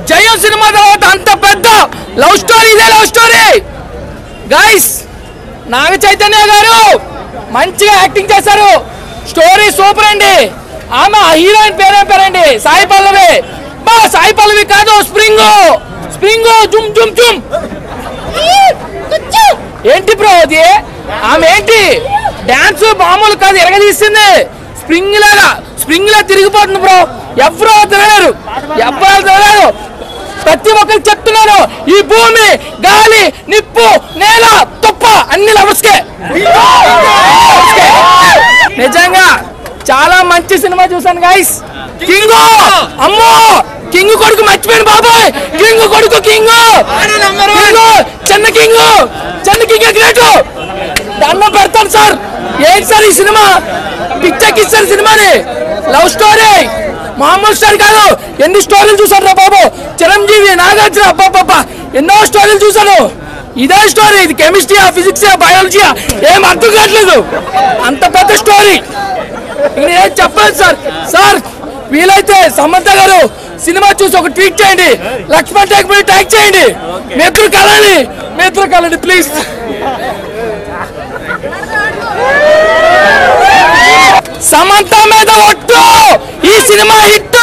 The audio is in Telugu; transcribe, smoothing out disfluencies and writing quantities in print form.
జయం సినిమా తర్వాత అంత పెద్ద లవ్ స్టోరీ ఇదే love story guys. Naga Chaitanya గారు మంచిగా యాక్టింగ్ చేశారు. స్టోరీ సూపర్ అండి. ఆమె హీరోయిన్ పేరేంటి? సాయి పల్లవి. బా సాయి పల్లవి కాదు, స్ప్రింగ్ జుమ్ జుమ్ జుమ్. ఏంటి బ్రో అది? ఆమె ఏంటి డాన్స్ మామూలు కాదు, ఎరగదీస్తుంది. స్ప్రింగ్ లా తిరిగిపోతుంది బ్రో. ఎవరు తిరగలేరు. ప్రతి ఒక్కరికి చెప్తున్నాను, ఈ భూమి, గాలి, నిప్పు, నేల, తుప్ప అన్ని లవర్స్కే. నిజంగా చాలా మంచి సినిమా చూసాను గైస్. కింగ్ అమ్మో, కింగ్ కొడుకు మర్చిపోయాను బాబాయ్. కింగ్ కొడుకు కింగ్ చిన్న కింగ్ గ్రేట్. దండం పెడతాను సార్. ఏంటి సార్ ఈ సినిమా? పిచ్చెక్కిస్తారు సినిమాని. లవ్ స్టోరీ మామూలు స్టోరీ కాదు. ఎన్ని స్టోరీలు చూసాను రా బాబు. చిరంజీవి, నాగార్జున, అబ్బా ఎన్నో స్టోరీలు చూసాను. ఇదే స్టోరీ. ఇది కెమిస్ట్రీయా, ఫిజిక్సా, బయాలజీయా ఏం అర్థం కావట్లేదు. అంత పెద్ద స్టోరీ. ఏం చెప్పలేదు సార్. వీలైతే సమంత గారు సినిమా చూసి ఒక ట్వీట్ చేయండి. లక్ష్మణ్ టేక్మని ట్యాగ్ చేయండి. మీ ఇద్దరు కలండి ప్లీజ్. సమంత మీద ఒట్టు. ఈ సినిమా హిట్.